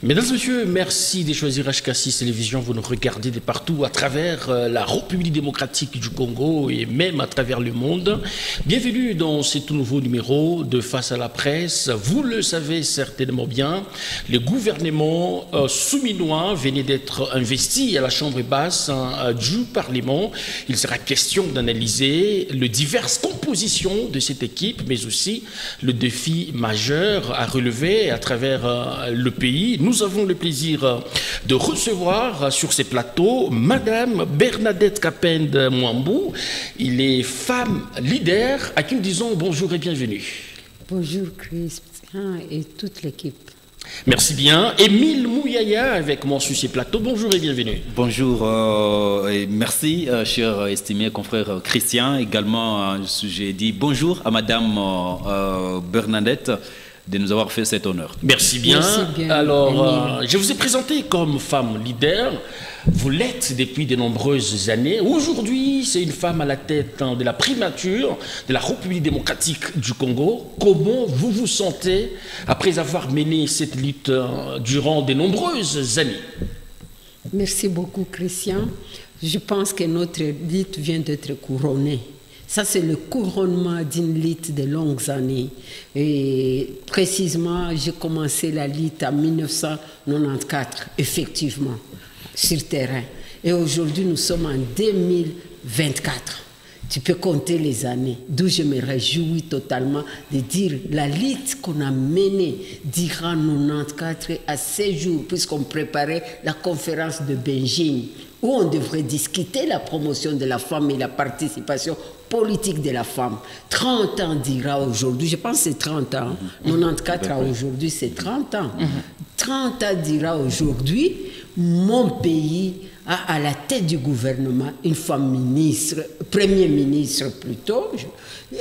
Mesdames et messieurs, merci de choisir HK6 Télévision. Vous nous regardez de partout à travers la République démocratique du Congo et même à travers le monde. Bienvenue dans ce tout nouveau numéro de Face à la presse. Vous le savez certainement bien, le gouvernement souminois venait d'être investi à la Chambre basse du Parlement. Il sera question d'analyser les diverses compositions de cette équipe, mais aussi le défi majeur à relever à travers le pays. Nous avons le plaisir de recevoir sur ces plateaux Madame Bernadette Kapende Mwambou. Il est femme leader à qui nous disons bonjour et bienvenue. Bonjour Christian et toute l'équipe. Merci bien. Émile Mouyaya avec moi sur ces plateaux. Bonjour et bienvenue. Bonjour et merci, cher estimé confrère Christian. Également, j'ai dit bonjour à Madame Bernadette de nous avoir fait cet honneur. Merci bien. Merci bien. Alors, je vous ai présenté comme femme leader. Vous l'êtes depuis de nombreuses années. Aujourd'hui, c'est une femme à la tête de la primature de la République démocratique du Congo. Comment vous vous sentez après avoir mené cette lutte durant de nombreuses années? Merci beaucoup Christian. Je pense que notre lutte vient d'être couronnée. Ça, c'est le couronnement d'une lutte de longues années. Et précisément, j'ai commencé la lutte en 1994, effectivement, sur terrain. Et aujourd'hui, nous sommes en 2024. Tu peux compter les années, d'où je me réjouis totalement de dire la lutte qu'on a menée durant 94 à 16 jours, puisqu'on préparait la conférence de Beijing, où on devrait discuter la promotion de la femme et la participation politique de la femme. 30 ans dira aujourd'hui, je pense que c'est 30 ans, 94 à aujourd'hui c'est 30 ans. 30 ans dira aujourd'hui, mon pays a à la tête du gouvernement une femme ministre, premier ministre plutôt,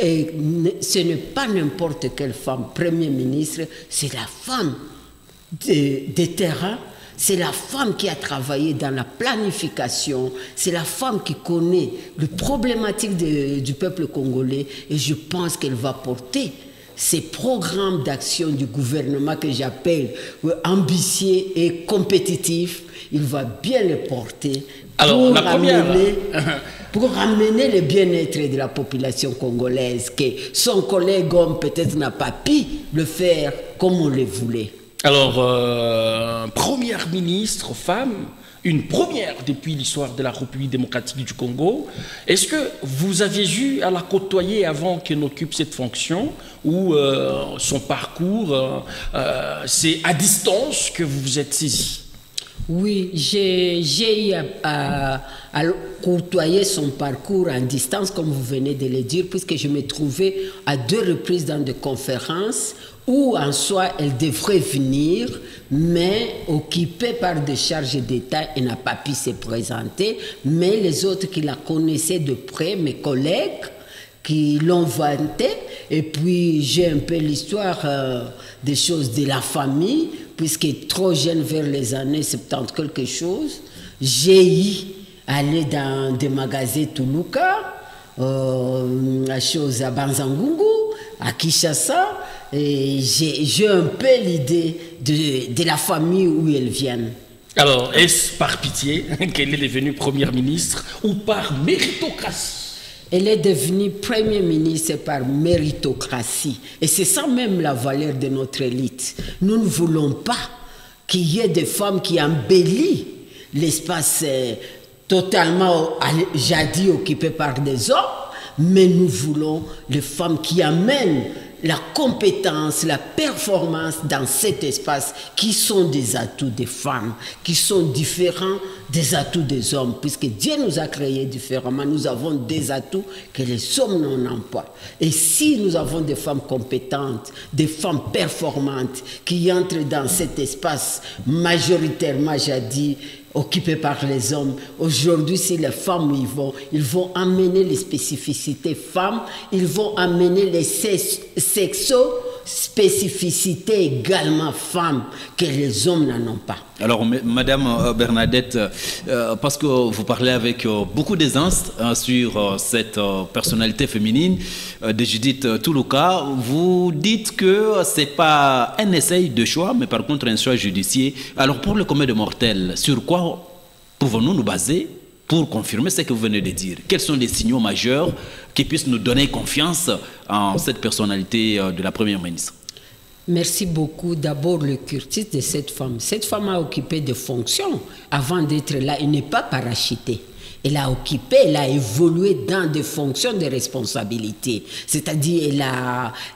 et ce n'est pas n'importe quelle femme, premier ministre, c'est la femme des terrains. C'est la femme qui a travaillé dans la planification, c'est la femme qui connaît les problématiques du peuple congolais et je pense qu'elle va porter ces programmes d'action du gouvernement que j'appelle ambitieux et compétitifs. Il va bien les porter. Alors, la première... pour amener le bien-être de la population congolaise, que son collègue homme peut-être n'a pas pu le faire comme on le voulait. Alors, première ministre femme, une première depuis l'histoire de la République démocratique du Congo. Est-ce que vous aviez eu à la côtoyer avant qu'elle n'occupe cette fonction ou son parcours, c'est à distance que vous vous êtes saisi? Oui, j'ai eu à côtoyer son parcours en distance, comme vous venez de le dire, puisque je me trouvais à 2 reprises dans des conférences où en soi elle devrait venir, mais occupée par des charges d'État, elle n'a pas pu se présenter. Mais les autres qui la connaissaient de près, mes collègues, qui l'ont vantée, et puis j'ai un peu l'histoire des choses de la famille, puisque trop jeune vers les années 70 quelque chose, j'ai eu aller dans des magasins Tuluka, à chose à Banzangungu, à Kinshasa, et j'ai un peu l'idée de la famille où elles viennent. Alors, est-ce par pitié qu'elle est devenue première ministre ou par méritocratie? Elle est devenue Premier ministre par méritocratie. Et c'est ça même la valeur de notre élite. Nous ne voulons pas qu'il y ait des femmes qui embellissent l'espace totalement jadis occupé par des hommes, mais nous voulons les femmes qui amènent la compétence, la performance dans cet espace qui sont des atouts des femmes, qui sont différents des atouts des hommes, puisque Dieu nous a créés différemment, nous avons des atouts que les hommes n'ont pas. Et si nous avons des femmes compétentes, des femmes performantes qui entrent dans cet espace majoritairement jadis occupés par les hommes. Aujourd'hui, si les femmes ils vont amener les spécificités femmes, ils vont amener les spécificités également femmes que les hommes n'en ont pas. Alors, Madame Bernadette, parce que vous parlez avec beaucoup d'aisance sur cette personnalité féminine de Judith Toulouka, vous dites que ce n'est pas un essai de choix, mais par contre un choix judiciaire. Alors, pour le commun des mortels, sur quoi pouvons-nous nous baser pour confirmer ce que vous venez de dire? Quels sont les signaux majeurs qui puissent nous donner confiance en cette personnalité de la Première ministre? Merci beaucoup. D'abord, le cursus de cette femme. Cette femme a occupé des fonctions avant d'être là. Elle n'est pas parachutée. Elle a occupé, elle a évolué dans des fonctions de responsabilité. C'est-à-dire,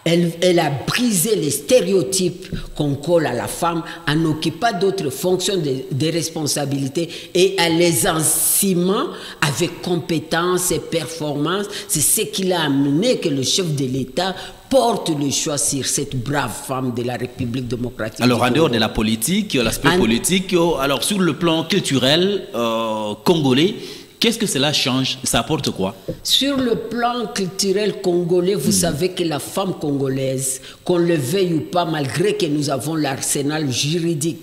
elle a brisé les stéréotypes qu'on colle à la femme en occupant d'autres fonctions de responsabilité et à les enseignements avec compétences et performances. C'est ce qui l'a amené que le chef de l'État porte le choix sur cette brave femme de la République démocratique. Alors, en dehors de la politique, l'aspect politique, alors sur le plan culturel congolais, qu'est-ce que cela change? Ça apporte quoi? Sur le plan culturel congolais, vous savez que la femme congolaise, qu'on le veuille ou pas, malgré que nous avons l'arsenal juridique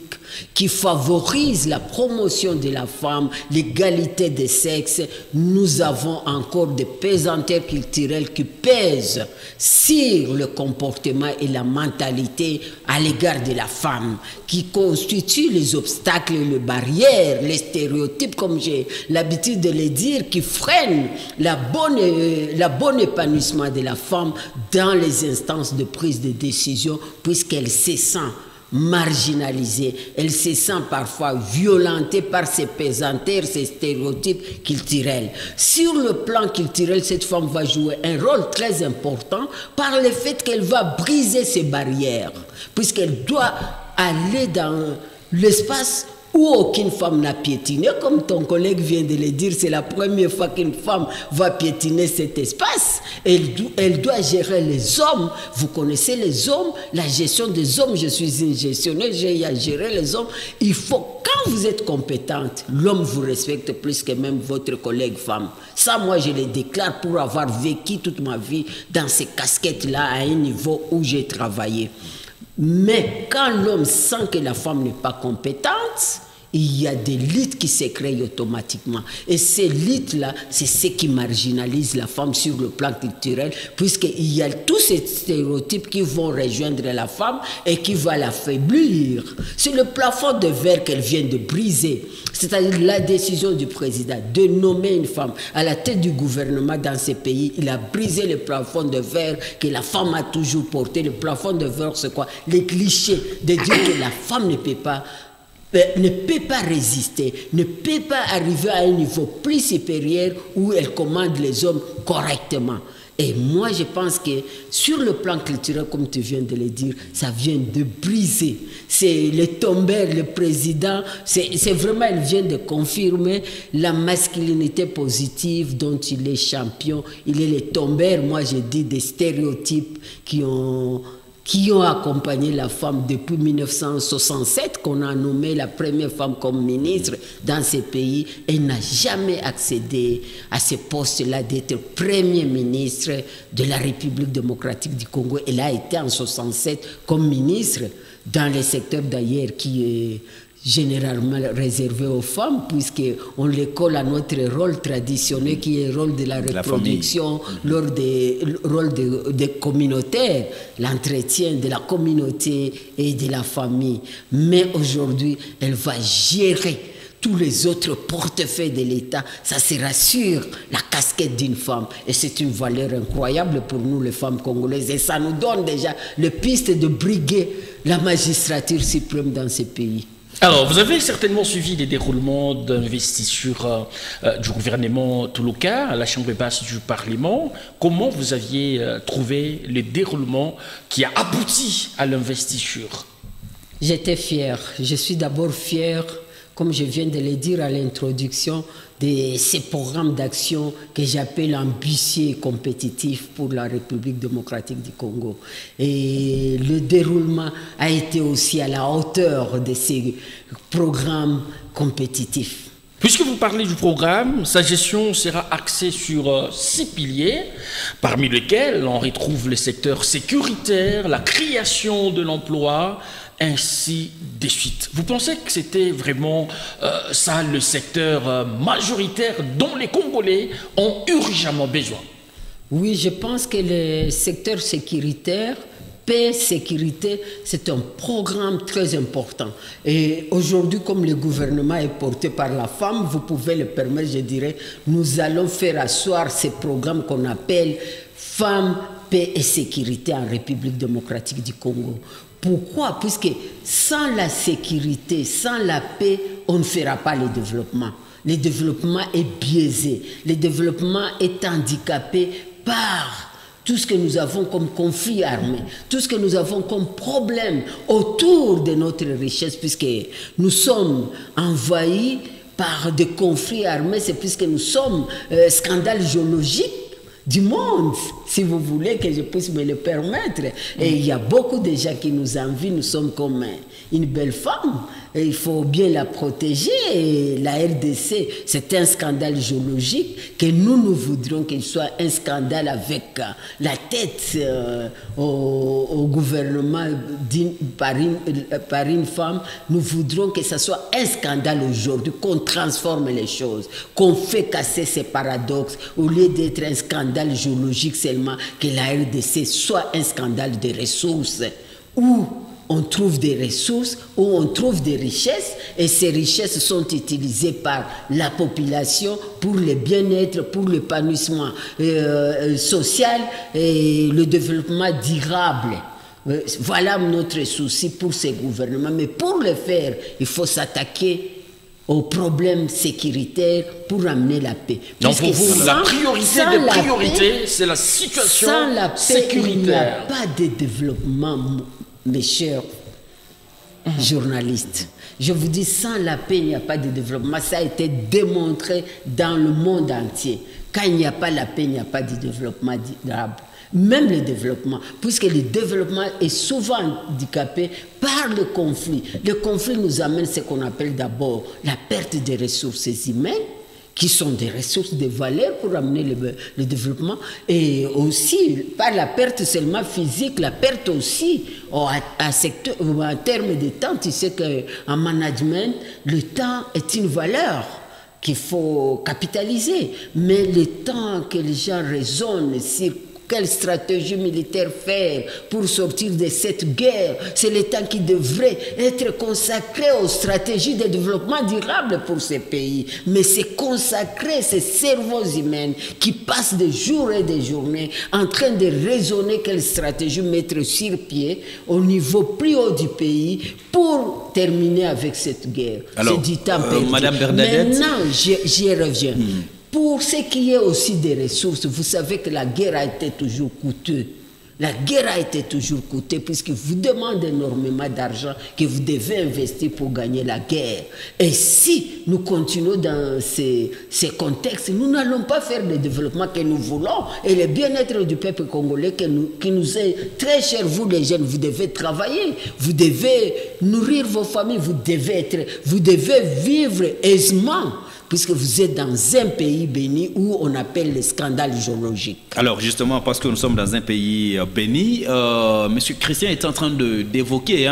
qui favorise la promotion de la femme, l'égalité des sexes, nous avons encore des pesanteurs culturelles qui pèsent sur le comportement et la mentalité à l'égard de la femme, qui constituent les obstacles et les barrières, les stéréotypes, comme j'ai l'habitude de le dire, qui freinent la bonne épanouissement de la femme dans les instances de prise de décision, puisqu'elle se sent marginalisée, elle se sent parfois violentée par ces pesanteurs, ces stéréotypes culturels. Sur le plan culturel, cette femme va jouer un rôle très important par le fait qu'elle va briser ces barrières, puisqu'elle doit aller dans l'espace où aucune femme n'a piétiné. Comme ton collègue vient de le dire, c'est la première fois qu'une femme va piétiner cet espace. Elle doit gérer les hommes. Vous connaissez les hommes, la gestion des hommes. Je suis une gestionnaire, j'ai à gérer les hommes. Il faut, quand vous êtes compétente, l'homme vous respecte plus que même votre collègue femme. Ça, moi, je le déclare pour avoir vécu toute ma vie dans ces casquettes-là à un niveau où j'ai travaillé. Mais quand l'homme sent que la femme n'est pas compétente, il y a des luttes qui se créent automatiquement. Et ces luttes-là, c'est ce qui marginalise la femme sur le plan culturel, puisqu'il y a tous ces stéréotypes qui vont rejoindre la femme et qui vont l'affaiblir. C'est le plafond de verre qu'elle vient de briser. C'est-à-dire la décision du président de nommer une femme à la tête du gouvernement dans ces pays. Il a brisé le plafond de verre que la femme a toujours porté. Le plafond de verre, c'est quoi? Les clichés de dire que la femme ne peut pas résister, ne peut pas arriver à un niveau plus supérieur où elle commande les hommes correctement. Et moi, je pense que sur le plan culturel, comme tu viens de le dire, ça vient de briser. C'est le tombeur, le président, c'est vraiment, elle vient de confirmer la masculinité positive dont il est champion. Il est le tombeur, moi je dis, des stéréotypes qui ont accompagné la femme depuis 1967, qu'on a nommé la première femme comme ministre dans ces pays. Elle n'a jamais accédé à ce poste-là d'être premier ministre de la République démocratique du Congo. Elle a été en 67 comme ministre dans le secteur d'ailleurs qui est généralement réservé aux femmes, puisqu'on les colle à notre rôle traditionnel qui est le rôle de la reproduction, le rôle des communautaires, l'entretien de la communauté et de la famille. Mais aujourd'hui, elle va gérer tous les autres portefeuilles de l'État. Ça sera sur la casquette d'une femme. Et c'est une valeur incroyable pour nous, les femmes congolaises. Et ça nous donne déjà le piste de briguer la magistrature suprême dans ces pays. Alors, vous avez certainement suivi les déroulements d'investiture du gouvernement Toulouka à la Chambre basse du Parlement. Comment vous aviez trouvé le déroulement qui a abouti à l'investiture? J'étais fière. Je suis d'abord fière, comme je viens de le dire à l'introduction, de ces programmes d'action que j'appelle ambitieux et compétitifs pour la République démocratique du Congo. Et le déroulement a été aussi à la hauteur de ces programmes compétitifs. Puisque vous parlez du programme, sa gestion sera axée sur 6 piliers, parmi lesquels on retrouve les secteurs sécuritaires, la création de l'emploi, ainsi de suite. Vous pensez que c'était vraiment ça le secteur majoritaire dont les Congolais ont urgemment besoin? Oui, je pense que le secteur sécuritaire, paix, sécurité, c'est un programme très important. Et aujourd'hui, comme le gouvernement est porté par la femme, vous pouvez le permettre, je dirais, nous allons faire asseoir ces programmes qu'on appelle Femmes, paix et sécurité en République démocratique du Congo. Pourquoi? Puisque sans la sécurité, sans la paix, on ne fera pas le développement. Le développement est biaisé. Le développement est handicapé par tout ce que nous avons comme conflit armé, tout ce que nous avons comme problème autour de notre richesse, puisque nous sommes envahis par des conflits armés, c'est puisque nous sommes scandale géologique du monde, si vous voulez que je puisse me le permettre. Et il y a beaucoup de gens qui nous envient, nous sommes comme une belle femme, et il faut bien la protéger. Et la RDC, c'est un scandale géologique que nous voudrions qu'il soit un scandale avec la tête au gouvernement par une femme. Nous voudrions que ce soit un scandale aujourd'hui, qu'on transforme les choses, qu'on fait casser ces paradoxes, au lieu d'être un scandale géologique seulement, que la RDC soit un scandale de ressources, où on trouve des ressources, où on trouve des richesses, et ces richesses sont utilisées par la population pour le bien-être, pour l'épanouissement social et le développement durable. Voilà notre souci pour ces gouvernements. Mais pour le faire, il faut s'attaquer aux problèmes sécuritaires pour amener la paix. Donc pour vous, la priorité des priorités, c'est la situation sans la paix, sécuritaire. Il n'y a pas de développement, mes chers journalistes. Je vous dis, sans la paix, il n'y a pas de développement. Ça a été démontré dans le monde entier. Quand il n'y a pas la paix, il n'y a pas de développement durable. Même le développement, puisque le développement est souvent handicapé par le conflit. Le conflit nous amène ce qu'on appelle d'abord la perte des ressources humaines, qui sont des ressources de valeur pour amener le développement, et aussi par la perte seulement physique, la perte aussi en termes de temps. Tu sais qu'en management, le temps est une valeur qu'il faut capitaliser, mais le temps que les gens raisonnent sur quelle stratégie militaire faire pour sortir de cette guerre, c'est le temps qui devrait être consacré aux stratégies de développement durable pour ces pays. Mais c'est consacrer ces cerveaux humains qui passent des jours et des journées en train de raisonner quelle stratégie mettre sur pied au niveau plus haut du pays pour terminer avec cette guerre. Alors, c'est du temps perdu. Madame Bernadette, maintenant, j'y reviens. Pour ce qui est aussi des ressources, vous savez que la guerre a été toujours coûteuse. La guerre a été toujours coûteuse puisque vous demande énormément d'argent que vous devez investir pour gagner la guerre. Et si nous continuons dans ces contextes, nous n'allons pas faire le développement que nous voulons et le bien-être du peuple congolais qui nous est très cher. Vous les jeunes, vous devez travailler, vous devez nourrir vos familles, vous devez vivre aisément, puisque vous êtes dans un pays béni où on appelle le scandale géologique. Alors justement, parce que nous sommes dans un pays béni, M. Christian est en train d'évoquer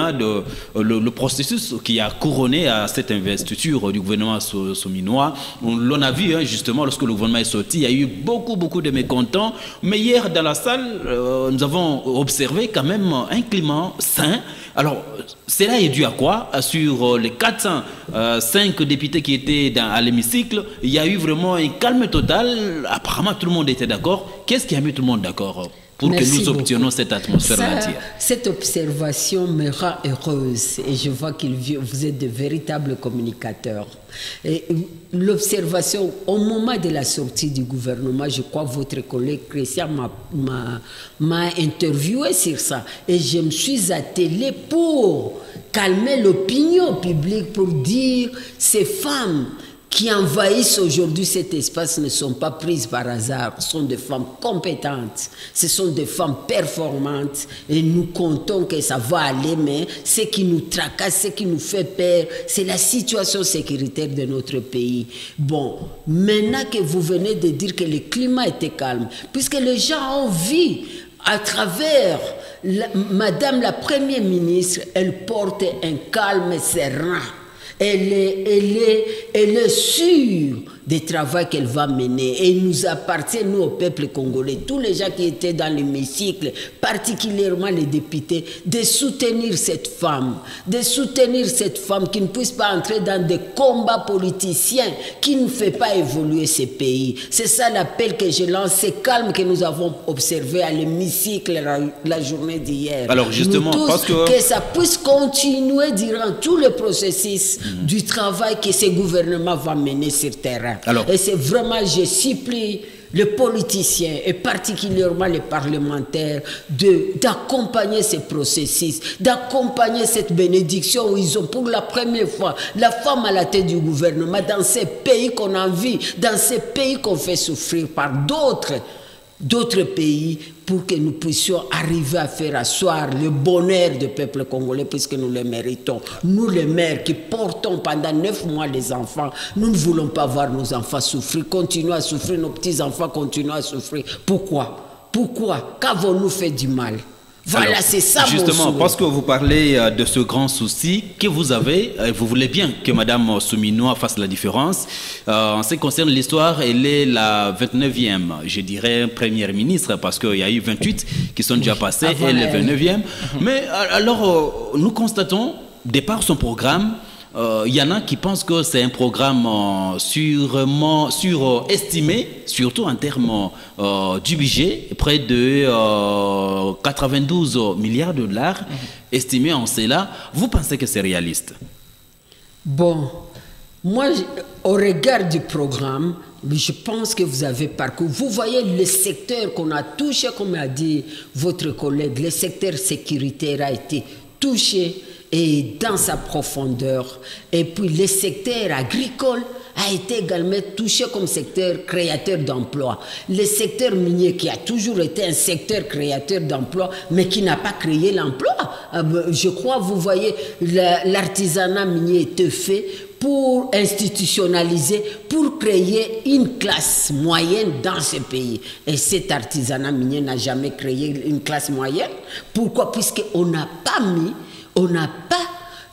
le processus qui a couronné à cette investiture du gouvernement sominois. L'on a vu justement, lorsque le gouvernement est sorti, il y a eu beaucoup de mécontents. Mais hier, dans la salle, nous avons observé quand même un climat sain. Alors, cela est dû à quoi? Sur les 405 députés qui étaient à l'hémicycle, il y a eu vraiment un calme total. Apparemment, tout le monde était d'accord. Qu'est-ce qui a mis tout le monde d'accord pour que nous obtenions cette atmosphère-là? Cette observation me rend heureuse et je vois que vous êtes de véritables communicateurs. L'observation, au moment de la sortie du gouvernement, je crois que votre collègue Christian m'a interviewé sur ça. Et je me suis attelé pour calmer l'opinion publique, pour dire ces femmes qui envahissent aujourd'hui cet espace ne sont pas prises par hasard. Ce sont des femmes compétentes, ce sont des femmes performantes et nous comptons que ça va aller, mais ce qui nous tracasse, ce qui nous fait peur, c'est la situation sécuritaire de notre pays. Bon, maintenant que vous venez de dire que le climat était calme, puisque les gens ont vu à travers Madame la Première ministre, elle porte un calme serein. Elle est sûre du travail qu'elle va mener. Et il nous appartient, nous, au peuple congolais, tous les gens qui étaient dans l'hémicycle, particulièrement les députés, de soutenir cette femme qui ne puisse pas entrer dans des combats politiciens qui ne fait pas évoluer ce pays. C'est ça l'appel que je lance, c'est calme que nous avons observé à l'hémicycle la journée d'hier. Alors justement, parce que ça puisse continuer durant tout le processus du travail que ce gouvernement va mener sur terrain. Alors, et c'est vraiment, je supplie les politiciens et particulièrement les parlementaires d'accompagner ce processus, d'accompagner cette bénédiction où ils ont pour la première fois la femme à la tête du gouvernement dans ces pays qu'on envie, dans ces pays qu'on fait souffrir par d'autres pays, pour que nous puissions arriver à faire asseoir le bonheur du peuple congolais, puisque nous le méritons. Nous, les mères qui portons pendant 9 mois les enfants, nous ne voulons pas voir nos enfants souffrir, continuer à souffrir, nos petits-enfants continuer à souffrir. Pourquoi? Qu'avons-nous fait du mal? Voilà, c'est ça mon souhait. Justement, parce que vous parlez de ce grand souci que vous avez, vous voulez bien que Mme Souminois fasse la différence. En ce qui concerne l'histoire, elle est la 29e, je dirais, première ministre, parce qu'il y a eu 28 qui sont déjà passés, elle est 29e. Mais alors, nous constatons, de par son programme, il y en a qui pensent que c'est un programme surestimé, surtout en termes du budget, près de 92 milliards de dollars estimés en cela. Vous pensez que c'est réaliste? Bon, moi, au regard du programme, je pense que vous avez parcouru. Vous voyez le secteur qu'on a touché, comme a dit votre collègue, le secteur sécuritaire a été touché et dans sa profondeur. Et puis le secteur agricole a été également touché comme secteur créateur d'emplois. Le secteur minier qui a toujours été un secteur créateur d'emplois, mais qui n'a pas créé l'emploi. Je crois, vous voyez, l'artisanat minier était fait pour institutionnaliser, pour créer une classe moyenne dans ce pays. Et cet artisanat minier n'a jamais créé une classe moyenne. Pourquoi? Puisqu'on n'a pas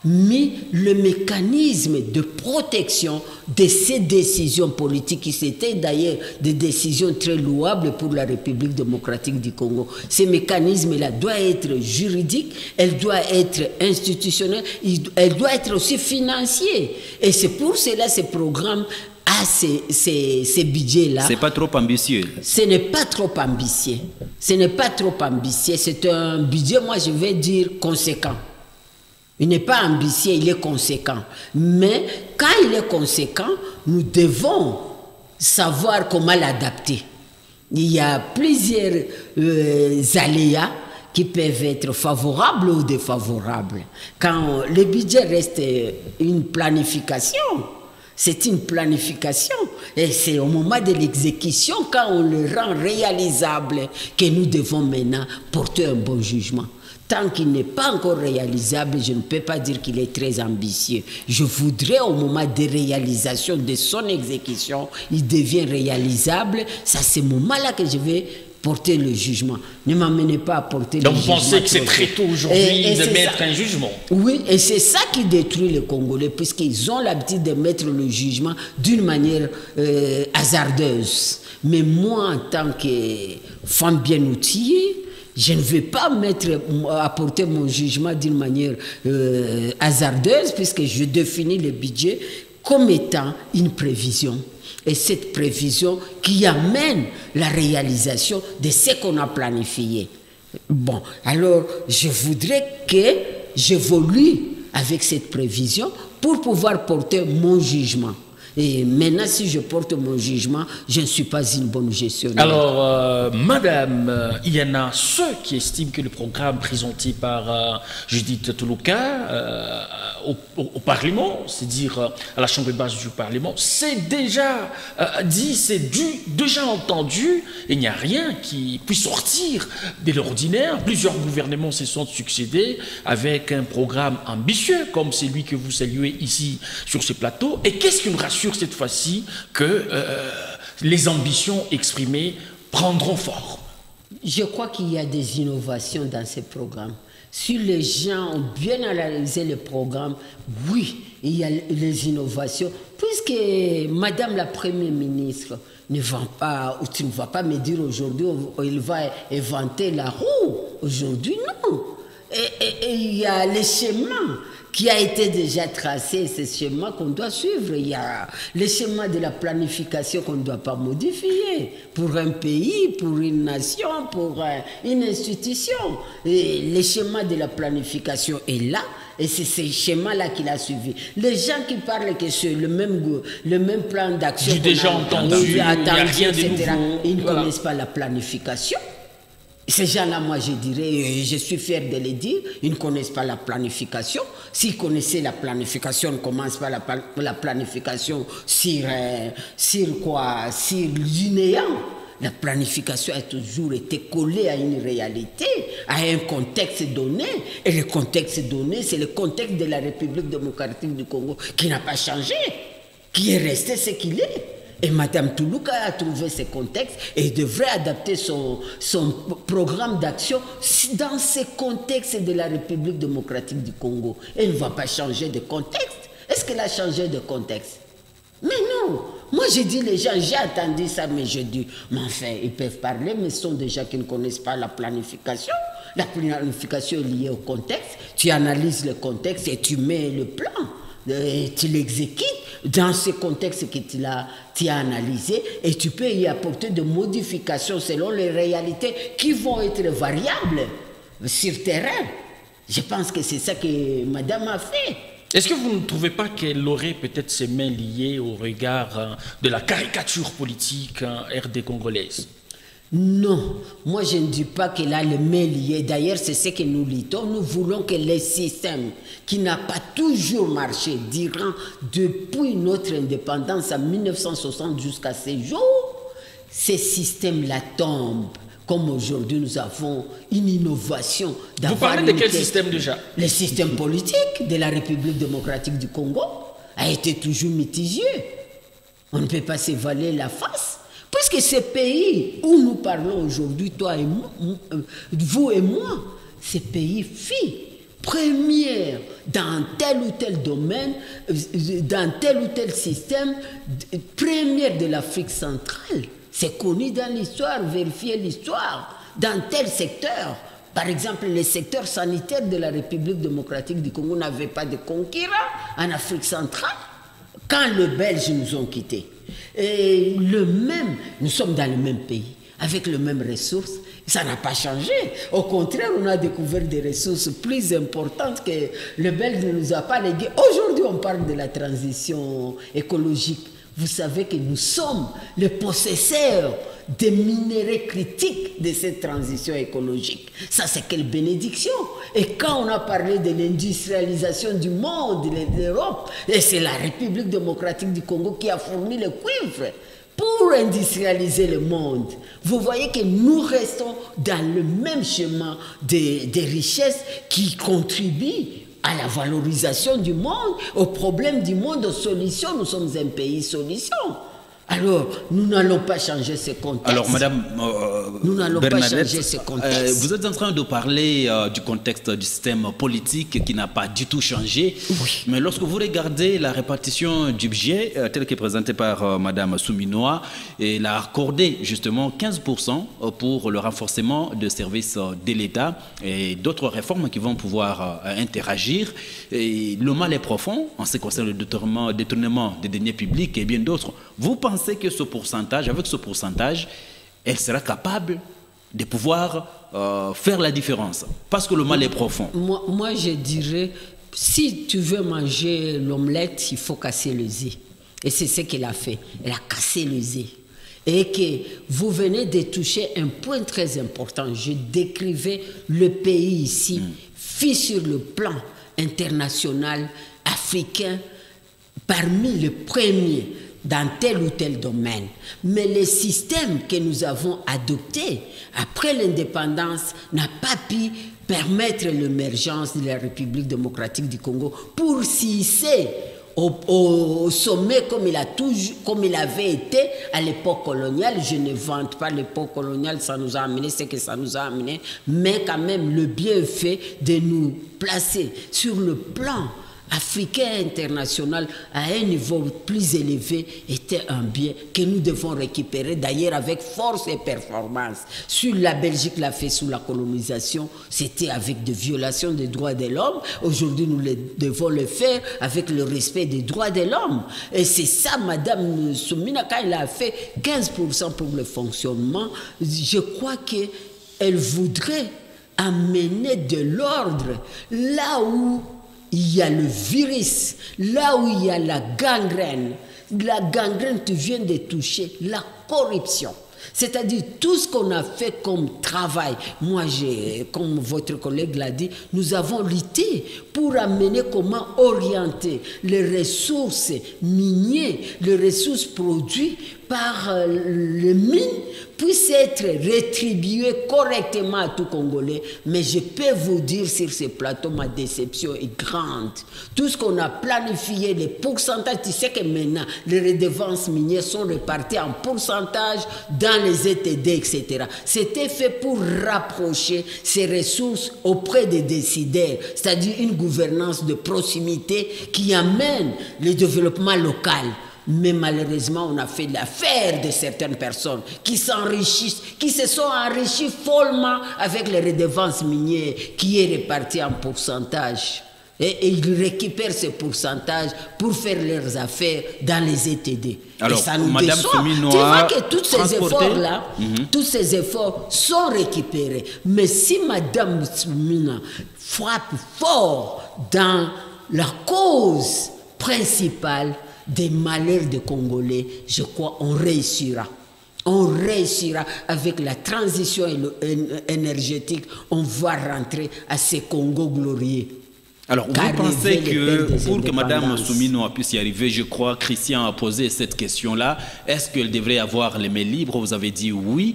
mis le mécanisme de protection de ces décisions politiques qui étaient d'ailleurs des décisions très louables pour la République démocratique du Congo. Ces mécanismes-là doivent être juridiques, elles doivent être institutionnelles, elles doivent être aussi financiers. Et c'est pour cela ce programme a ces budgets-là. C'est pas trop ambitieux. Ce n'est pas trop ambitieux. Ce n'est pas trop ambitieux. C'est un budget, moi je vais dire, conséquent. Il n'est pas ambitieux, il est conséquent. Mais quand il est conséquent, nous devons savoir comment l'adapter. Il y a plusieurs aléas qui peuvent être favorables ou défavorables. Quand le budget reste une planification, c'est une planification. Et c'est au moment de l'exécution, quand on le rend réalisable, que nous devons maintenant porter un bon jugement. Tant qu'il n'est pas encore réalisable, je ne peux pas dire qu'il est très ambitieux. Je voudrais, au moment de réalisation de son exécution, il devient réalisable. C'est à ce moment-là que je vais porter le jugement. Ne m'amenez pas à porter le jugement. Donc vous pensez que c'est très tôt aujourd'hui de mettre un jugement? Oui, et c'est ça qui détruit les Congolais, puisqu'ils ont l'habitude de mettre le jugement d'une manière hasardeuse. Mais moi, en tant que femme bien outillée, je ne vais pas apporter mon jugement d'une manière hasardeuse, puisque je définis le budget comme étant une prévision. Et cette prévision qui amène la réalisation de ce qu'on a planifié. Bon, alors je voudrais que j'évolue avec cette prévision pour pouvoir porter mon jugement. Et maintenant, si je porte mon jugement, je ne suis pas une bonne gestionnaire. Alors, madame, il y en a ceux qui estiment que le programme présenté par Judith Toulouka, au Parlement, c'est-à-dire à la Chambre basse du Parlement, c'est déjà dit, c'est déjà entendu, et il n'y a rien qui puisse sortir de l'ordinaire. Plusieurs gouvernements se sont succédés avec un programme ambitieux, comme celui que vous saluez ici sur ce plateau. Et qu'est-ce qui nous rassure cette fois-ci que les ambitions exprimées prendront forme? Je crois qu'il y a des innovations dans ces programmes. Si les gens ont bien analysé le programme, oui, il y a les innovations. Puisque Madame la Première ministre ne vend pas, ou tu ne vas pas me dire aujourd'hui, il va inventer la roue. Aujourd'hui, non. Et il y a les schémas qui a été déjà tracé, ce schéma qu'on doit suivre. Il y a le schéma de la planification qu'on ne doit pas modifier pour un pays, pour une nation, pour une institution. Et le schéma de la planification est là, et c'est ce schéma-là qu'il a suivi. Les gens qui parlent que c'est le même plan d'action, déjà entendu, il n'y a rien de nouveau. Ils ne connaissent pas la planification. Ces gens-là, moi, je dirais, je suis fier de le dire, ils ne connaissent pas la planification. S'ils connaissaient la planification, on commence par la planification sur quoi? Sur du néant. La planification a toujours été collée à une réalité, à un contexte donné. Et le contexte donné, c'est le contexte de la République démocratique du Congo qui n'a pas changé, qui est resté ce qu'il est. Et Mme Toulouka a trouvé ce contexte et devrait adapter son programme d'action dans ce contexte de la République démocratique du Congo. Elle ne va pas changer de contexte. Est-ce qu'elle a changé de contexte? Mais non. Moi, j'ai dit les gens, j'ai entendu ça, mais je dis, mais enfin, ils peuvent parler, mais ce sont des gens qui ne connaissent pas la planification. La planification est liée au contexte. Tu analyses le contexte et tu mets le plan. Et tu l'exécutes dans ce contexte que tu as analysé, et tu peux y apporter des modifications selon les réalités qui vont être variables sur terrain. Je pense que c'est ça que Madame a fait. Est-ce que vous ne trouvez pas qu'elle aurait peut-être ses mains liées au regard de la caricature politique RD congolaise? Non, moi je ne dis pas qu'elle a les mains liées. D'ailleurs, c'est ce que nous luttons. Nous voulons que les systèmes qui n'ont pas toujours marché, diront depuis notre indépendance en 1960 jusqu'à ces jours, ces systèmes-là tombent. Comme aujourd'hui, nous avons une innovation. Vous parlez de quel système déjà? Le système politique de la République démocratique du Congo a été toujours mitigé. On ne peut pas se voiler la face. Puisque ces pays où nous parlons aujourd'hui, toi et moi, vous et moi, ces pays filles première dans tel ou tel domaine, dans tel ou tel système, première de l'Afrique centrale. C'est connu dans l'histoire, vérifiez l'histoire, dans tel secteur. Par exemple, le secteur sanitaire de la République démocratique du Congo n'avait pas de concurrent en Afrique centrale quand les Belges nous ont quittés. Et nous sommes dans le même pays, avec les mêmes ressources, ça n'a pas changé. Au contraire, on a découvert des ressources plus importantes que le Belge ne nous a pas léguées. Aujourd'hui, on parle de la transition écologique. Vous savez que nous sommes les possesseurs des minéraux critiques de cette transition écologique. Ça, c'est quelle bénédiction! Et quand on a parlé de l'industrialisation du monde, de l'Europe, et c'est la République démocratique du Congo qui a fourni le cuivre pour industrialiser le monde. Vous voyez que nous restons dans le même chemin des richesses qui contribuent à la valorisation du monde, aux problèmes du monde, aux solutions. Nous sommes un pays solution. Alors, nous n'allons pas changer ce contexte. Alors, Madame nous n'allons pas Bernadette, changer ce contexte. Vous êtes en train de parler du contexte du système politique qui n'a pas du tout changé. Oui. Mais lorsque vous regardez la répartition du budget, telle qu'est présentée par Madame Souminois, elle a accordé justement 15% pour le renforcement de services de l'État et d'autres réformes qui vont pouvoir interagir. Et le mal est profond en ce qui concerne le détournement des deniers publics et bien d'autres. Vous pensez que ce pourcentage, avec ce pourcentage, elle sera capable de pouvoir faire la différence? Parce que le mal est profond. Moi, je dirais, si tu veux manger l'omelette, il faut casser les œufs. Et c'est ce qu'elle a fait. Elle a cassé les œufs. Et que vous venez de toucher un point très important. Je décrivais le pays ici, fait sur le plan international africain parmi les premiers dans tel ou tel domaine. Mais le système que nous avons adopté après l'indépendance n'a pas pu permettre l'émergence de la République démocratique du Congo pour s'hisser au sommet comme il avait été à l'époque coloniale. Je ne vante pas l'époque coloniale, ça nous a amené ce que ça nous a amené, mais quand même le bienfait de nous placer sur le plan africain international à un niveau plus élevé était un bien que nous devons récupérer, d'ailleurs avec force et performance. Sur la Belgique l'a fait sous la colonisation, c'était avec des violations des droits de l'homme. Aujourd'hui, nous devons le faire avec le respect des droits de l'homme. Et c'est ça, Madame Soumina, quand elle a fait 15% pour le fonctionnement, je crois qu'elle voudrait amener de l'ordre là où il y a le virus, là où il y a la gangrène. La gangrène, tu viens de toucher la corruption. C'est-à-dire tout ce qu'on a fait comme travail. Moi, comme votre collègue l'a dit, nous avons lutté pour amener comment orienter les ressources minières, les ressources produites par les mines puissent être rétribuées correctement à tout Congolais. Mais je peux vous dire sur ces plateaux, ma déception est grande. Tout ce qu'on a planifié, les pourcentages, tu sais que maintenant, les redevances minières sont réparties en pourcentage dans les ETD, etc. C'était fait pour rapprocher ces ressources auprès des décideurs, c'est-à-dire une gouvernance de proximité qui amène le développement local. Mais malheureusement, on a fait l'affaire de certaines personnes qui s'enrichissent, qui se sont enrichies follement avec les redevances minières qui est répartie en pourcentage. Et ils récupèrent ces pourcentages pour faire leurs affaires dans les ETD. Alors, et ça nous Madame déçoit. Souminoa, tu vois que tous ces efforts-là, tous ces efforts sont récupérés. Mais si Madame Soumina frappe fort dans la cause principale des malheurs des Congolais, je crois qu'on réussira. On réussira avec la transition énergétique. On va rentrer à ces Congo glorieux. Alors, vous pensez que pour que Mme Souminoa puisse y arriver, je crois, Christian a posé cette question-là, est-ce qu'elle devrait avoir les mains libres? Vous avez dit oui.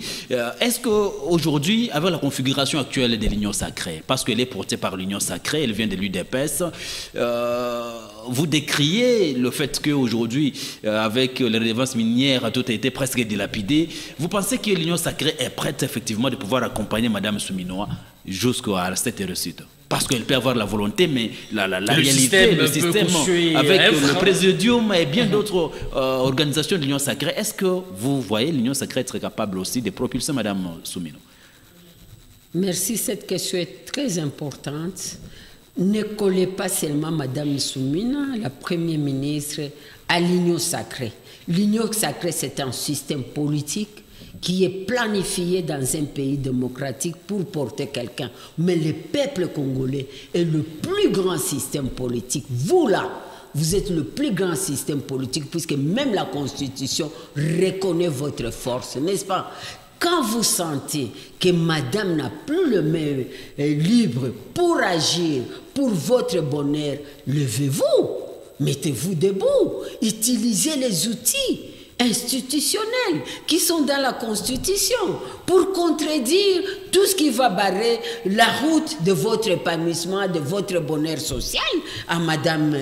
Est-ce qu'aujourd'hui, avec la configuration actuelle de l'Union sacrée, parce qu'elle est portée par l'Union sacrée, elle vient de l'UDPS, vous décriez le fait qu'aujourd'hui, avec les redevances minières, tout a été presque dilapidé. Vous pensez que l'Union sacrée est prête effectivement de pouvoir accompagner Mme Souminoa jusqu'à cette réussite? Parce qu'elle peut avoir la volonté, mais la réalité, le système avec le Présidium et bien d'autres organisations de l'Union sacrée, est-ce que vous voyez l'Union sacrée être capable aussi de propulser Mme Souminoa? Merci, cette question est très importante. Ne collez pas seulement Mme Soumina, la Première ministre, à l'Union sacrée. L'Union sacrée, c'est un système politique qui est planifié dans un pays démocratique pour porter quelqu'un. Mais le peuple congolais est le plus grand système politique. Vous là, vous êtes le plus grand système politique puisque même la Constitution reconnaît votre force, n'est-ce pas? Quand vous sentez que madame n'a plus le main libre pour agir pour votre bonheur, levez-vous, mettez-vous debout, utilisez les outils institutionnels qui sont dans la Constitution pour contredire tout ce qui va barrer la route de votre épanouissement, de votre bonheur social à madame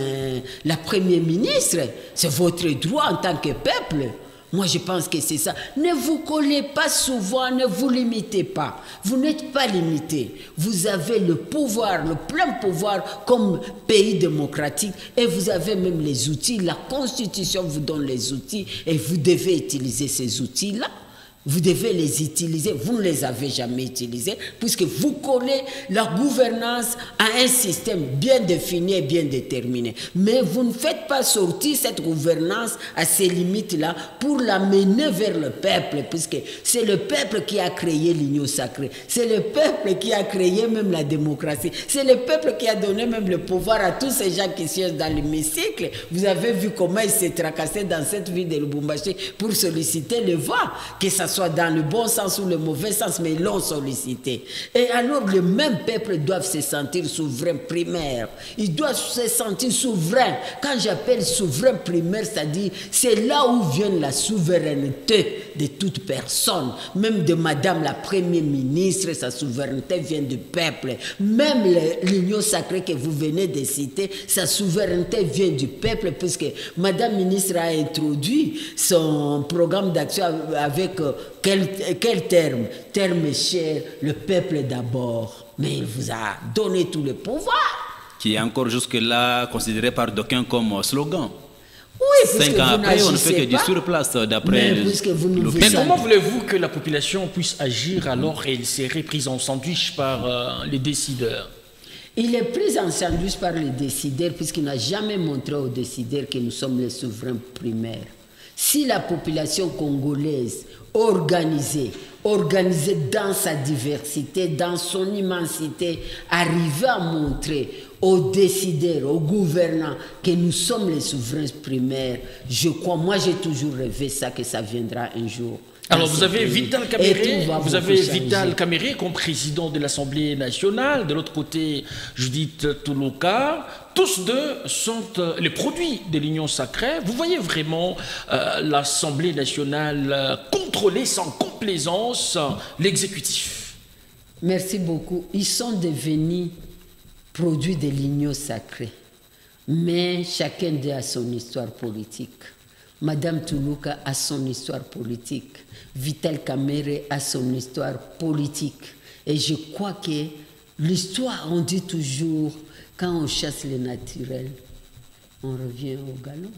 la Première ministre. C'est votre droit en tant que peuple. Moi, je pense que c'est ça. Ne vous collez pas souvent, ne vous limitez pas. Vous n'êtes pas limité. Vous avez le pouvoir, le plein pouvoir comme pays démocratique et vous avez même les outils. La Constitution vous donne les outils et vous devez utiliser ces outils-là. Vous devez les utiliser. Vous ne les avez jamais utilisés puisque vous collez la gouvernance à un système bien défini et bien déterminé. Mais vous ne faites pas sortir cette gouvernance à ces limites-là pour la mener vers le peuple, puisque c'est le peuple qui a créé l'Union sacrée. C'est le peuple qui a créé même la démocratie. C'est le peuple qui a donné même le pouvoir à tous ces gens qui siègent dans l'hémicycle. Vous avez vu comment ils s'est tracassé dans cette ville de Lubumbashi pour solliciter le voix, que ça soit soit dans le bon sens ou le mauvais sens, mais ils l'ont sollicité. Et alors, le même peuple doit se sentir souverain primaire. Il doit se sentir souverain. Quand j'appelle souverain primaire, c'est-à-dire, c'est là où vient la souveraineté de toute personne. Même de Madame la Première ministre, sa souveraineté vient du peuple. Même l'Union sacrée que vous venez de citer, sa souveraineté vient du peuple, puisque Madame ministre a introduit son programme d'action avec quel terme? Terme cher, le peuple d'abord. Mais il vous a donné tout le pouvoir. Qui est encore jusque-là considéré par d'aucuns comme slogan. Oui, 5 ans après, on ne fait que du surplace d'après Mais comment voulez-vous que la population puisse agir alors qu'elle serait prise en sandwich par les décideurs? Il est pris en sandwich par les décideurs puisqu'il n'a jamais montré aux décideurs que nous sommes les souverains primaires. Si la population congolaise organisée dans sa diversité, dans son immensité, arrivait à montrer aux décideurs, aux gouvernants que nous sommes les souverains primaires, je crois, moi j'ai toujours rêvé ça, que ça viendra un jour. Alors vous avez Vital Kamerhe comme président de l'Assemblée nationale, de l'autre côté Judith Tuluka, tous deux sont les produits de l'Union sacrée. Vous voyez vraiment l'Assemblée nationale contrôler sans complaisance l'exécutif. Merci beaucoup. Ils sont devenus produits de l'Union sacrée, mais chacun d'eux a son histoire politique. Madame Tuluka a son histoire politique. Vital Kamerhe a son histoire politique. Et je crois que l'histoire, on dit toujours, quand on chasse le naturel, on revient au galop.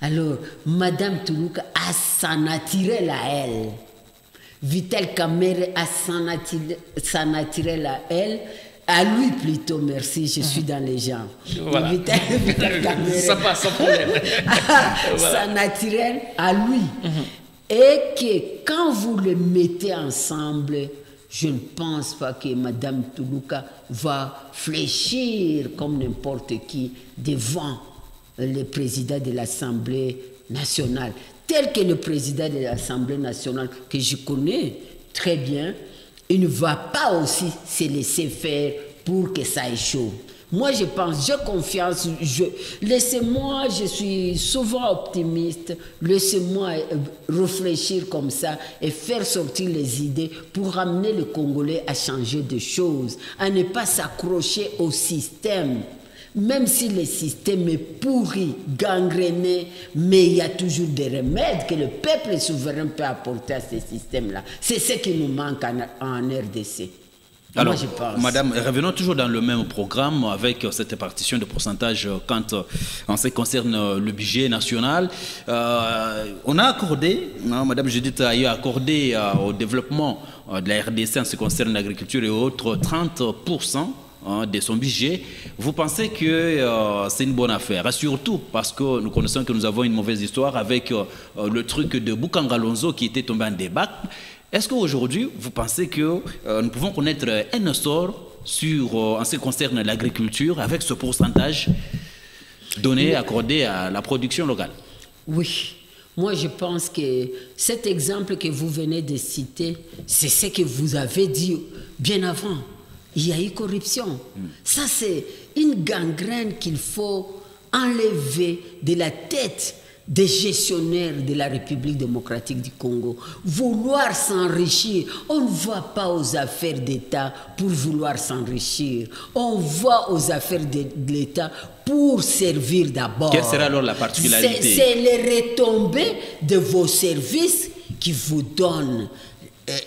Alors, Madame Tuluka a son naturel à elle. Vital Kamerhe a son naturel à elle. À lui plutôt, merci, je suis dans les gens. Voilà. Vital Kamerhe, ça passe sans problème. Ça naturel à lui. Et que quand vous le mettez ensemble, je ne pense pas que Madame Tuluka va fléchir comme n'importe qui devant le président de l'Assemblée nationale. Tel que le président de l'Assemblée nationale, que je connais très bien, il ne va pas aussi se laisser faire pour que ça échoue. Moi, je pense, j'ai confiance. Laissez-moi, je suis souvent optimiste. Laissez-moi réfléchir comme ça et faire sortir les idées pour ramener le Congolais à changer de choses, à ne pas s'accrocher au système. Même si le système est pourri, gangréné, mais il y a toujours des remèdes que le peuple souverain peut apporter à ce système-là. C'est ce qui nous manque en RDC. Alors, moi, je pense. Madame, revenons toujours dans le même programme avec cette répartition de pourcentage quand en ce qui concerne le budget national. On a accordé, Madame Judith a accordé au développement de la RDC en ce qui concerne l'agriculture et autres 30% de son budget. Vous pensez que c'est une bonne affaire? Surtout parce que nous connaissons que nous avons une mauvaise histoire avec le truc de Bukanga Lonzo qui était tombé en débat. Est-ce qu'aujourd'hui, vous pensez que nous pouvons connaître un essor en ce qui concerne l'agriculture avec ce pourcentage donné, accordé à la production locale? Oui. Moi, je pense que cet exemple que vous venez de citer, c'est ce que vous avez dit bien avant. Il y a eu corruption. Ça, c'est une gangrène qu'il faut enlever de la tête des gestionnaires de la République démocratique du Congo. Vouloir s'enrichir, on ne va pas aux affaires d'État pour vouloir s'enrichir. On va aux affaires de l'État pour servir d'abord. Quelle sera alors la particularité? C'est les retombées de vos services qui vous donnent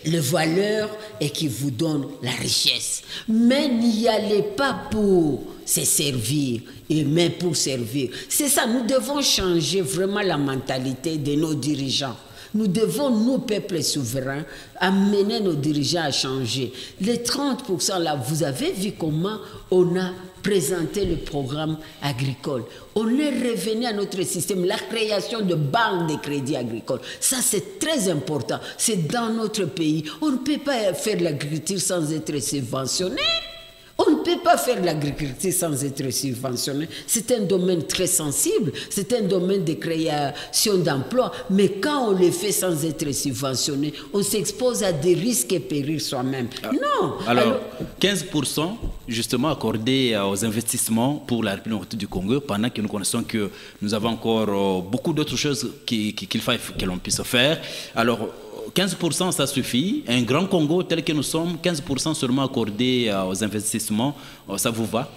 les valeurs et qui vous donnent la richesse. Mais n'y allez pas pour se servir, mais pour servir. C'est ça, nous devons changer vraiment la mentalité de nos dirigeants. Nous devons, nous, peuple souverain, amener nos dirigeants à changer. Les 30% là, vous avez vu comment on a présenté le programme agricole. On est revenu à notre système, la création de banques de crédit agricole. Ça, c'est très important. C'est dans notre pays. On ne peut pas faire l'agriculture sans être subventionné. On ne peut pas faire l'agriculture sans être subventionné. C'est un domaine très sensible, c'est un domaine de création d'emplois. Mais quand on le fait sans être subventionné, on s'expose à des risques et périls soi-même. Non. Alors, 15% justement accordés aux investissements pour la République du Congo, pendant que nous connaissons que nous avons encore beaucoup d'autres choses qu'il faille que l'on puisse faire. Alors, 15% ça suffit. Un grand Congo tel que nous sommes, 15% seulement accordé aux investissements, ça vous va?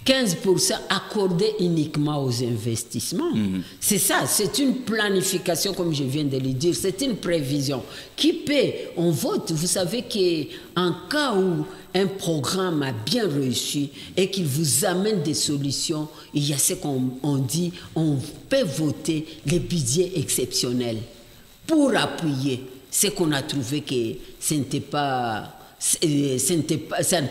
15% accordé uniquement aux investissements. C'est ça, c'est une planification, comme je viens de le dire, c'est une prévision. Qui paie? On vote. Vous savez qu'en cas où un programme a bien réussi et qu'il vous amène des solutions, il y a ce qu'on dit, on peut voter les budgets exceptionnels pour appuyer ce qu'on a trouvé que ça ne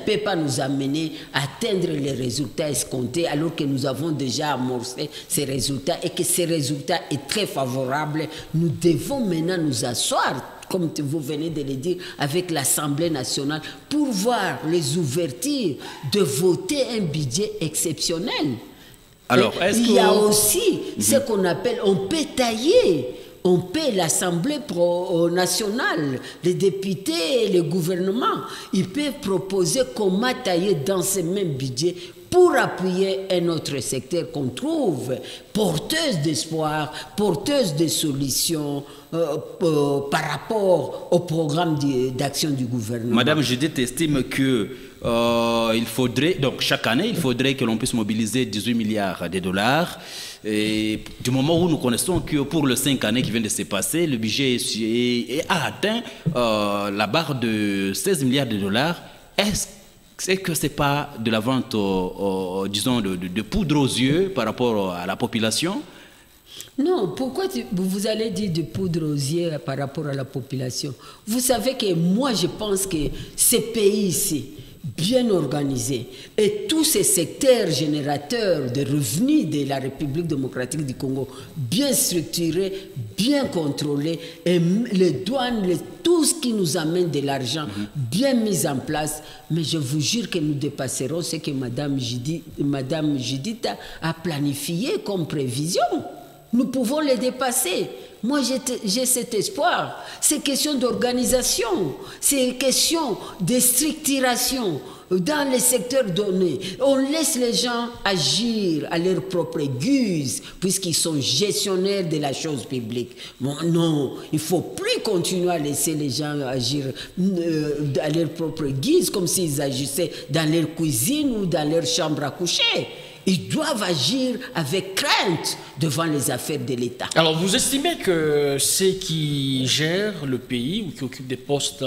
peut pas nous amener à atteindre les résultats escomptés alors que nous avons déjà amorcé ces résultats et que ces résultats sont très favorables. Nous devons maintenant nous asseoir, comme vous venez de le dire, avec l'Assemblée nationale pour voir les ouvertures de voter un budget exceptionnel. Alors, il y a aussi ce qu'on appelle, on peut tailler. On paie l'Assemblée nationale, les députés et le gouvernement. Ils peuvent proposer comment tailler dans ce même budget pour appuyer un autre secteur qu'on trouve porteuse d'espoir, porteuse de solutions par rapport au programme d'action du gouvernement. Madame Judith estime que il faudrait, donc chaque année, il faudrait que l'on puisse mobiliser 18 milliards de dollars. Et du moment où nous connaissons que pour les 5 années qui viennent de se passer, le budget a atteint la barre de 16 milliards de dollars, est-ce que ce n'est pas de la vente, disons, de poudre aux yeux par rapport à la population? Non, pourquoi vous allez dire de poudre aux yeux par rapport à la population? Vous savez que moi, je pense que ces pays ici, bien organisés, et tous ces secteurs générateurs de revenus de la République démocratique du Congo, bien structurés, bien contrôlés, et les douanes, tout ce qui nous amène de l'argent, bien mis en place. Mais je vous jure que nous dépasserons ce que Madame Judith a planifié comme prévision. Nous pouvons les dépasser. Moi, j'ai cet espoir. C'est question d'organisation, c'est question de structuration dans les secteurs donnés. On laisse les gens agir à leur propre guise, puisqu'ils sont gestionnaires de la chose publique. Bon, non, il ne faut plus continuer à laisser les gens agir à leur propre guise, comme s'ils agissaient dans leur cuisine ou dans leur chambre à coucher. Ils doivent agir avec crainte devant les affaires de l'État. Alors, vous estimez que ceux qui gèrent le pays ou qui occupent des postes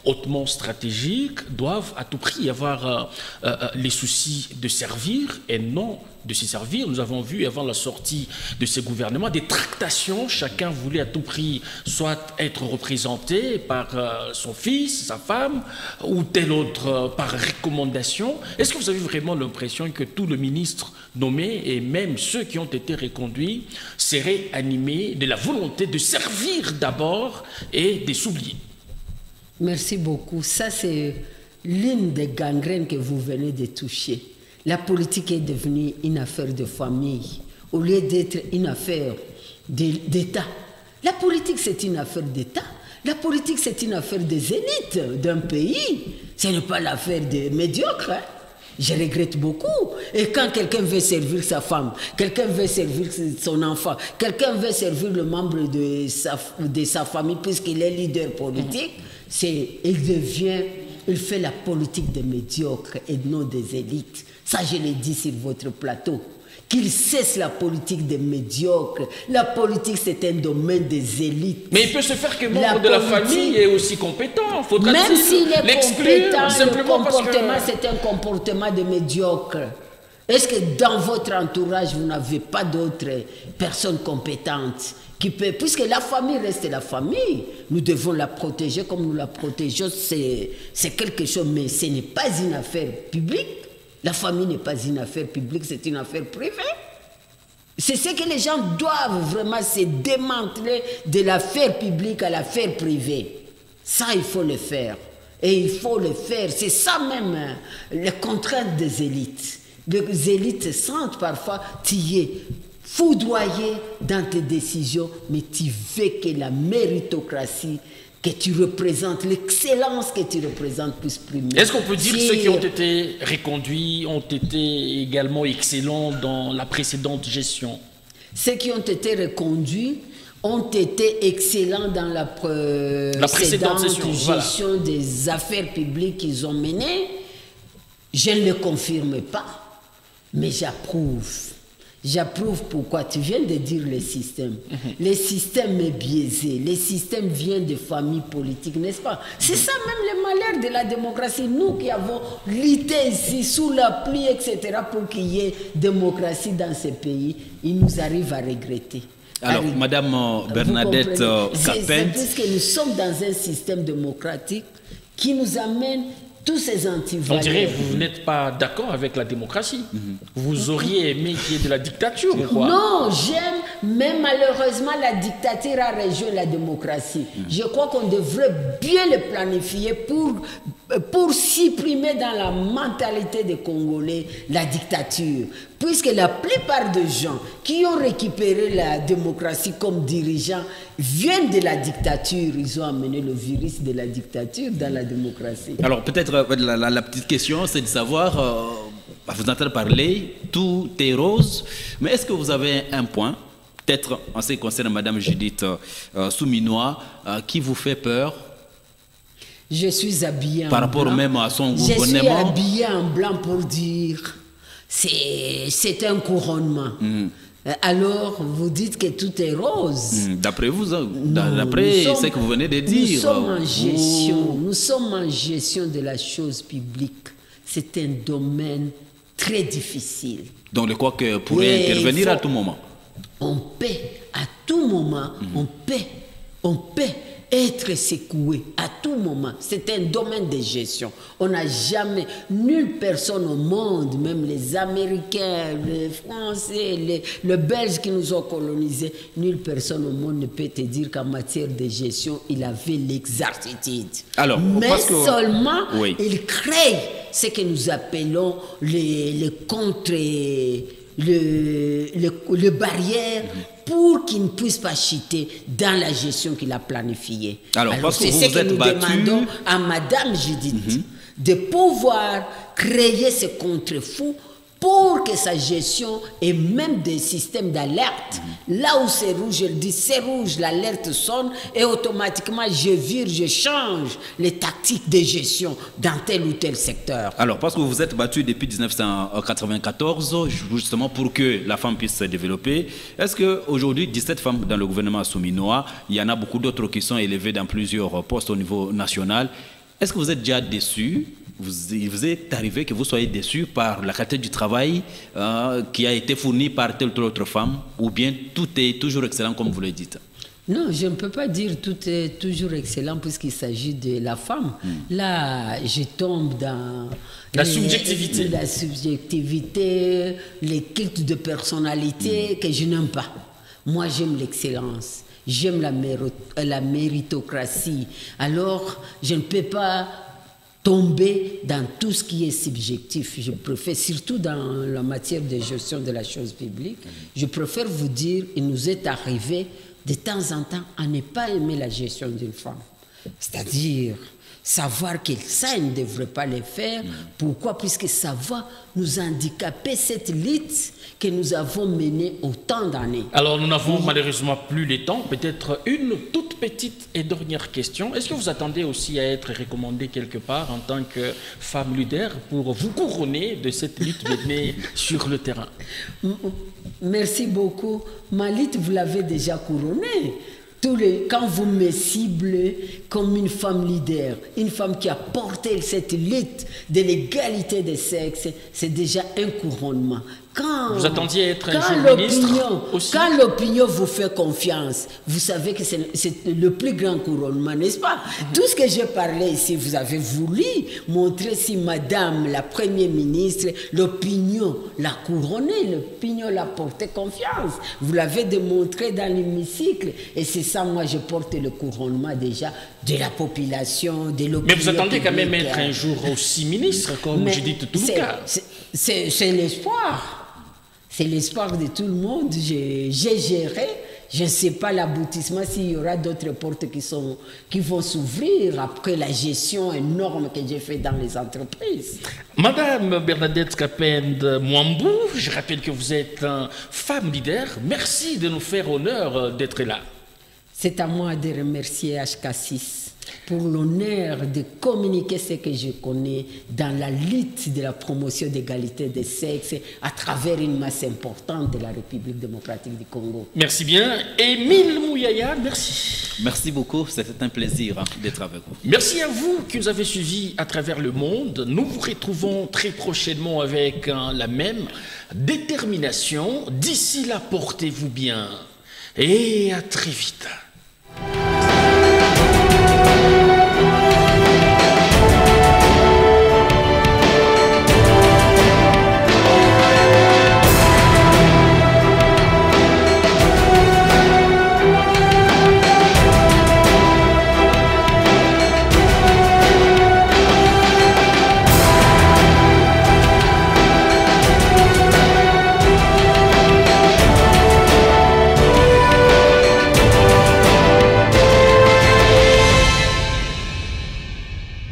hautement stratégiques doivent à tout prix avoir les soucis de servir et non de s'y servir. Nous avons vu avant la sortie de ces gouvernements des tractations. Chacun voulait à tout prix soit être représenté par son fils, sa femme ou tel autre par recommandation. Est-ce que vous avez vraiment l'impression que tout le ministre nommé et même ceux qui ont été reconduits seraient animés de la volonté de servir d'abord et de s'oublier? Merci beaucoup. Ça, c'est l'une des gangrènes que vous venez de toucher. La politique est devenue une affaire de famille au lieu d'être une affaire d'État. La politique, c'est une affaire d'État. La politique, c'est une affaire des élites d'un pays. Ce n'est pas l'affaire des médiocres. Hein? Je regrette beaucoup. Et quand quelqu'un veut servir sa femme, quelqu'un veut servir son enfant, quelqu'un veut servir le membre de sa famille puisqu'il est leader politique, il fait la politique des médiocres et non des élites. Ça, je l'ai dit sur votre plateau. Qu'il cesse la politique des médiocres. La politique, c'est un domaine des élites. Mais il peut se faire que membre de la famille est aussi compétent. Même s'il est compétent, le comportement, c'est un comportement de médiocre. Est-ce que dans votre entourage, vous n'avez pas d'autres personnes compétentes qui peuvent, puisque la famille reste la famille, nous devons la protéger comme nous la protégeons, c'est quelque chose, mais ce n'est pas une affaire publique. La famille n'est pas une affaire publique, c'est une affaire privée. C'est ce que les gens doivent vraiment se démanteler de l'affaire publique à l'affaire privée. Ça, il faut le faire. Et il faut le faire. C'est ça même, les contraintes des élites. Les élites sentent parfois, tu es foudroyé dans tes décisions, mais tu veux que la méritocratie que tu représentes, l'excellence que tu représentes puisse primer. Est-ce qu'on peut dire que ceux qui ont été reconduits ont été également excellents dans la précédente gestion? Ceux qui ont été reconduits ont été excellents dans la précédente gestion des affaires publiques qu'ils ont menées. Je ne le confirme pas, mais j'approuve. J'approuve pourquoi. Tu viens de dire le système. Le système est biaisé. Le système vient de familles politiques, n'est-ce pas? C'est ça même le malheur de la démocratie. Nous qui avons lutté ici sous la pluie, etc., pour qu'il y ait démocratie dans ces pays, il nous arrive à regretter. Alors, Madame Bernadette Capent, puisque nous sommes dans un système démocratique qui nous amène tous ces antivaleurs. On dirait que vous n'êtes pas d'accord avec la démocratie. Vous auriez aimé qu'il y ait de la dictature ou quoi? Non, j'aime, mais malheureusement, la dictature a rejoint la démocratie. Je crois qu'on devrait bien le planifier pour supprimer dans la mentalité des Congolais la dictature. Puisque la plupart des gens qui ont récupéré la démocratie comme dirigeants viennent de la dictature. Ils ont amené le virus de la dictature dans la démocratie. Alors peut-être la petite question, c'est de savoir, vous entendez parler, tout est rose, mais est-ce que vous avez un point, peut-être en ce qui concerne Madame Judith Souminois, qui vous fait peur? Je suis habillée en blanc. Par rapport même à son gouvernement? Je suis habillée en blanc pour dire... C'est un couronnement. Alors, vous dites que tout est rose. D'après vous, d'après ce que vous venez de dire. Nous sommes en gestion de la chose publique. C'est un domaine très difficile. Donc, le quoi que pourrait intervenir à tout moment? On peut, à tout moment, on peut être secoué à tout moment. C'est un domaine de gestion. On n'a jamais, nulle personne au monde, même les Américains, les Français, les Belges qui nous ont colonisés, nulle personne au monde ne peut te dire qu'en matière de gestion, il avait l'exactitude. Alors, mais seulement, il crée ce que nous appelons les barrières pour qu'il ne puisse pas chuter dans la gestion qu'il a planifiée. Alors c'est ce que nous demandons à Madame Judith, de pouvoir créer ce contre-fou pour que sa gestion ait même des systèmes d'alerte. Là où c'est rouge, je le dis, c'est rouge, l'alerte sonne et automatiquement je vire, je change les tactiques de gestion dans tel ou tel secteur. Alors, parce que vous êtes battu depuis 1994, justement pour que la femme puisse se développer, est-ce qu'aujourd'hui, 17 femmes dans le gouvernement souminois, il y en a beaucoup d'autres qui sont élevées dans plusieurs postes au niveau national, est-ce que vous êtes déjà déçus? Vous est arrivé que vous soyez déçu par la qualité du travail qui a été fourni par telle ou telle autre femme, ou bien tout est toujours excellent comme vous le dites? Non, je ne peux pas dire tout est toujours excellent puisqu'il s'agit de la femme. Là, je tombe dans la subjectivité. La subjectivité, les cultes de personnalité que je n'aime pas. Moi, j'aime l'excellence. J'aime la méritocratie. Alors, je ne peux pas tomber dans tout ce qui est subjectif. Je préfère, surtout dans la matière de gestion de la chose publique, je préfère vous dire, il nous est arrivé de temps en temps à ne pas aimer la gestion d'une femme. C'est-à-dire savoir que ça, elle ne devrait pas le faire. Pourquoi? Puisque ça va nous handicaper cette lutte que nous avons menée autant d'années. Alors, nous n'avons malheureusement plus le temps. Peut-être une toute petite et dernière question. Est-ce que vous attendez aussi à être recommandée quelque part en tant que femme leader pour vous couronner de cette lutte menée sur le terrain? Merci beaucoup. Ma lutte, vous l'avez déjà couronnée. Quand vous me ciblez comme une femme leader, une femme qui a porté cette lutte de l'égalité des sexes, c'est déjà un couronnement. Vous attendiez à être un jour ministre aussi? Quand l'opinion vous fait confiance, vous savez que c'est le plus grand couronnement, n'est-ce pas? Tout ce que j'ai parlé ici, vous avez voulu montrer si Madame la Première ministre, l'opinion l'a couronnée, l'opinion l'a porté confiance. Vous l'avez démontré dans l'hémicycle et c'est ça, moi, je porte le couronnement déjà de la population, de l'opinion. Mais vous attendez quand même publique, être un jour aussi ministre, comme Judith Toulouka. C'est l'espoir. C'est l'espoir de tout le monde. J'ai géré. Je ne sais pas l'aboutissement s'il y aura d'autres portes qui vont s'ouvrir après la gestion énorme que j'ai faite dans les entreprises. Madame Bernadette Kapend Mwambou, je rappelle que vous êtes une femme leader. Merci de nous faire honneur d'être là. C'est à moi de remercier HK6 pour l'honneur de communiquer ce que je connais dans la lutte de la promotion d'égalité des sexes à travers une masse importante de la République démocratique du Congo. Merci bien. Émile Mouyaya, merci. Merci beaucoup, c'était un plaisir d'être avec vous. Merci à vous qui nous avez suivis à travers le monde. Nous vous retrouvons très prochainement avec la même détermination. D'ici là, portez-vous bien et à très vite.